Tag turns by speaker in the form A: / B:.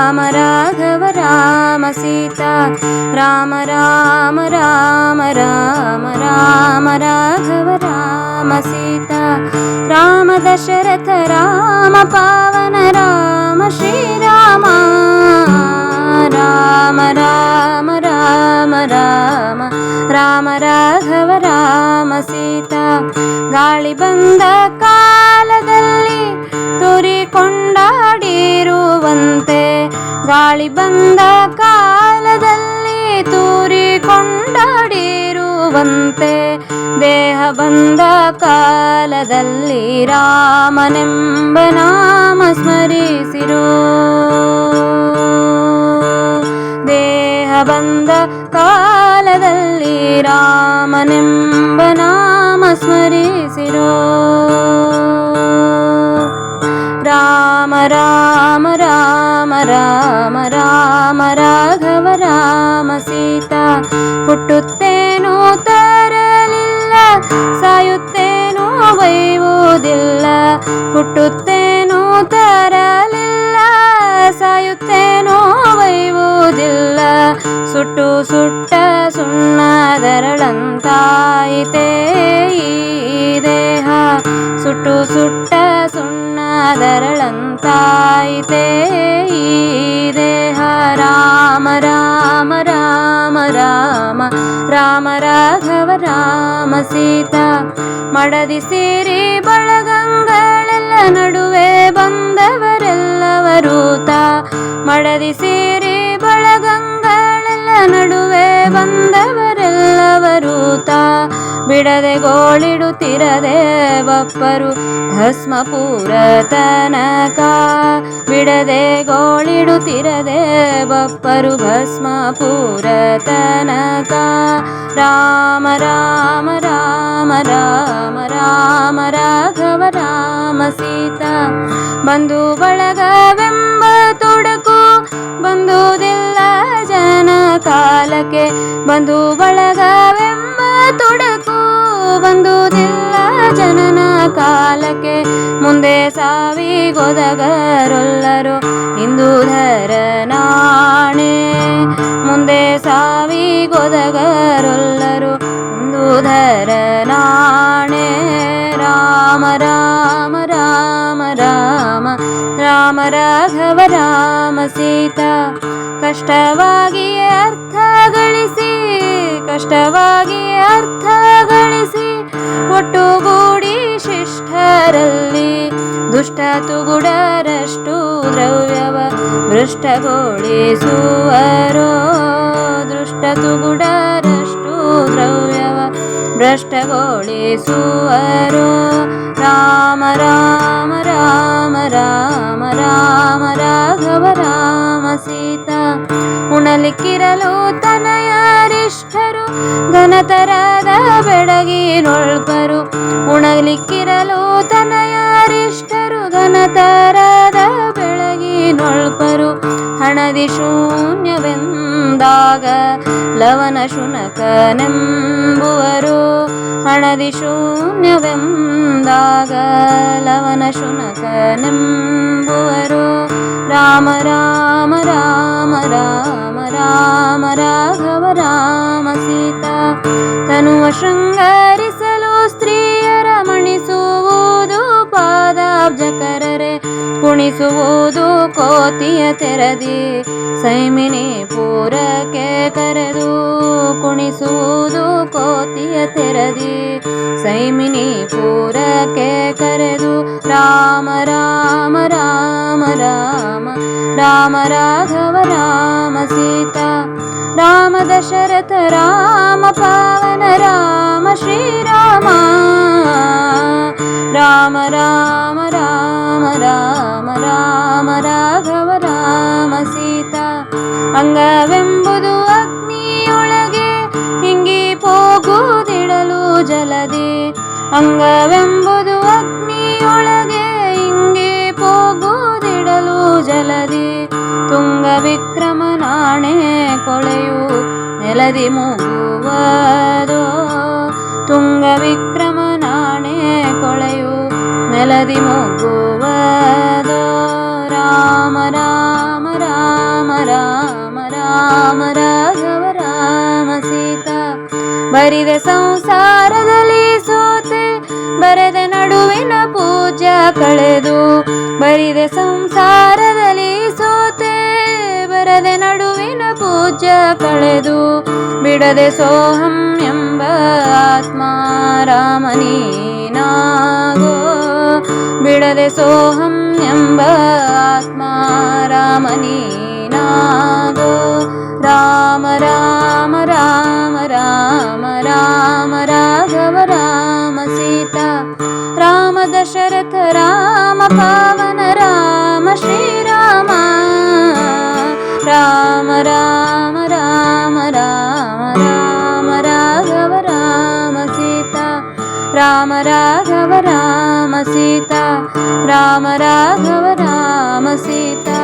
A: ರಾಮ ರಾಘವ ರಾಮ ಸೀತಾ ರಾಮ ರಾಮ ರಾಮ ರಾಮ ರಾಮ ರಾಘವ ರಾಮ ಸೀತಾ ರಾಮ ದಶರಥ ರಾಮ ಪಾವನ ರಾಮ ಶ್ರೀರಾಮ ರಾಮ ರಾಮ ರಾಮ ರಾಮ ರಾಮ ರಾಘವ ರಾಮ ಸೀತಾ ಗಾಳಿ ಬಂದ ಕಾಲದಲ್ಲಿ ತೂರಿಕೊಂಡಾಡಿರುವಂತೆ ಗಾಳಿ ಬಂದ ಕಾಲದಲ್ಲಿ ತೂರಿಕೊಂಡಾಡಿರುವಂತೆ ದೇಹ ಬಂದ ಕಾಲದಲ್ಲಿ ರಾಮನೆಂಬ ನಾಮ ಸ್ಮರಿಸಿರೋ ದೇಹ ಬಂದ ಕಾಲದಲ್ಲಿ ರಾಮನೆಂಬ ನಾಮ ಸ್ಮರಿಸಿರೋ ರಾಮ ರಾಮ ರಾಮ ರಾಮ ರಾಮ ರಾಘವ ರಾಮ ಸೀತಾ ಹುಟ್ಟುತ್ತೇನೋ ತರಲಿಲ್ಲ ಸಾಯುತ್ತೇನೋ ಒಯ್ಯುವುದಿಲ್ಲ ಹುಟ್ಟುತ್ತೇನೋ ತರಲಿಲ್ಲ ಸಾಯುತ್ತೇನೋ ಒಯ್ಯುವುದಿಲ್ಲ ಸುಟ್ಟು ಸುಟ್ಟ ಸುಣ್ಣದರಳಂತಾಯಿತೇ ಈ ದೇಹ ಸುಟ್ಟು ಸುಟ್ಟ ಸುಣ್ಣದರಳಂತಾಯಿತೇ ಈ ದೇಹ ರಾಮ ರಾಮ ರಾಮ ರಾಮ ರಾಮ ರಾಘವ ರಾಮ ಸೀತಾ ಮಡದಿ ಸೇರಿ ಬಳಗಂಗಳೆಲ್ಲ ನಡುವೆ ಬಂದವರೆಲ್ಲವರೂತ ಮಡದಿ ಸೇರಿ ಬಳಗಂಗಳೆಲ್ಲ ನಡುವೆ ಬಂದವರೆಲ್ಲವರೂತ ಬಿಡದೆ ಗೋಳಿಡುತ್ತಿರದೆ ಬಪ್ಪರು ಭಸ್ಮಪುರ ತನಕ ಬಿಡದೆ ಗೋಳಿಡುತ್ತಿರದೆ ಬಪ್ಪರು ಭಸ್ಮಪುರ ತನಕ ರಾಮ ರಾಮ ರಾಮ ರಾಮ ರಾಮ ರಾಘವ ರಾಮ ಸೀತಾ ಬಂಧು ಬಳಗವೆಂಬ ತೊಡಕು ಬಂದುದಿಲ್ಲ ಜನ ಕಾಲಕ್ಕೆ ಬಂಧು ಬಳಗವೆಂಬ ತೊಡಕು ಬಂದುದಿಲ್ಲ ಜನನ ಕಾಲಕ್ಕೆ ಮುಂದೆ ಸಾವಿಗೊದಗರೊಲ್ಲರು ಹಿಂದೂಧರ ನಾಣೆ ಮುಂದೆ ಸಾವಿಗೊದಗರೊಲ್ಲರು ಹಿಂದೂಧರ ನಾಣೆ ರಾಮ ರಾಮ ರಾಮ ರಾಮ ರಾಮ ರಾಘವ ರಾಮ ಸೀತಾ ಕಷ್ಟವಾಗಿಯೇ ಅರ್ಥ ಗಳಿಸಿ ಕಷ್ಟವಾಗಿಯೇ ಅರ್ಥ ಗಳಿಸಿ ಒಟ್ಟುಗೂಡಿ ಶಿಷ್ಟರಲ್ಲಿ ದುಷ್ಟ ತುಗುಡರಷ್ಟು ದ್ರವ್ಯವ ಭ್ರಷ್ಟಗೊಳಿಸುವರೋ ದುಷ್ಟ ತುಗುಡರಷ್ಟು ದ್ರವ್ಯವ ಭ್ರಷ್ಟಗೊಳಿಸುವರೋ ರಾಮ ರಾಮ ರಾಮ ರಾಮ ರಾಮ ರಾಘವ ರಾಮ ಸೀತಾ ಉಣಲಿಕ್ಕಿರಲು ತನಯರಿಷ್ಠರು ಘನತರದ ಬೆಡಗಿನೊಳ್ಪರು ಉಣಲಿಕ್ಕಿರಲು ತನಯರಿಷ್ಠರು ಘನತರದ ಬೆಳಗಿನೊಳ್ಪರು ಹಣದಿ ಶೂನ್ಯವೆಂದಾಗ ಲವನ ಶುನಕನೆಂಬುವರು ಹಣದಿ ಶೂನ್ಯವೆಂದಾಗ ಲವನ ಶುನಕನೆಂಬುವರು ರಾಮ ರಾಮ ರಾಮ ರಾಮ ರಾಮ ರಾಘವ ರಾಮ ಸೀತಾ ತನುವ ಶೃಂಗರಿಸಲು ಸ್ತ್ರೀಯರ ಮಣಿಸುವುದು ಪಾದಾಬ್ಜಕರರೆ ಕುಣಿಸುವುದು ಕೋತಿಯ ತೆರದಿ ಸೈಮಿನಿ ಪೂರಕ್ಕೆ ಕರೆದು ಕುಣಿಸುವುದು ಕೋತಿಯ ತೆರದಿ ಸೈಮಿನಿ ಪೂರಕ್ಕೆ ಕರೆದು ರಾಮ ರಾಮ ರಾಮ ರಾಮ ರಾಮ ರಾಘವ ರಾಮ ಸೀತಾ ರಾಮ ದಶರಥ ರಾಮ ಪಾವನ ರಾಮ ಶ್ರೀರಾಮ ರಾಮ ರಾಮ ರಾಮ ರಾಮ ರಾಮ ರಾಘವ ರಾಮ ಸೀತಾ ಅಂಗವೆಂಬುದು ಅಗ್ನಿಯೊಳಗೆ ಹಿಂಗಿ ಹೋಗುವುದಿಡಲು ಜಲದಿ ಅಂಗವೆಂಬುದು ಅಗ್ನಿಯೊಳಗೆ ಹಿಂಗಿ ಹೋಗುವುದಿಡಲು ಜಲದಿ ತುಂಗ ವಿಕ್ರಮನಾಣೆ ಕೊಳೆಯು ನೆಲದಿ ಮುಗುವದೋ ತುಂಗ ವಿಕ್ರಮನಾಣೆ ಕೊಳೆಯು ನೆಲದಿ ಮುಗುವದೋ ರಾಮ ರಾಮ ರಾಮ ಬರಿದೆ ಸಂಸಾರದಲ್ಲಿ ಸೋತೆ ಬರೆದೆ ನಡುವಿನ ಪೂಜ್ಯ ಕಳೆದು ಬರಿದೆ ಸಂಸಾರದಲ್ಲಿ ಸೋತೆ ಬರದೆ ನಡುವಿನ ಪೂಜ್ಯ ಕಳೆದು ಬಿಡದೆ ಸೋಹಂ ಎಂಬ ಆತ್ಮ ರಾಮನೀನಾಗೋ ಬಿಡದೆ ಸೋಹಂ ಎಂಬ ಆತ್ಮ ರಾಮನೀನಾಗೋ ರಾಮ ರಾಮ ರಾಮ ರಾಮ ರಾಮ ರಾಘವ ರಾಮ ಸೀತಾ ರಾಮ ದಶರಥ ರಾಮ ಪಾವನ ರಾಮ ಶ್ರೀರಾಮ ರಾಮ ರಾಮ ರಾಮ ರಾಮ ರಾಮ ರಾಘವ ರಾಮ ಸೀತಾ ರಾಮ ರಾಘವ ರಾಮ ಸೀತಾ ರಾಮ ರಾಘವ ರಾಮ ಸೀತಾ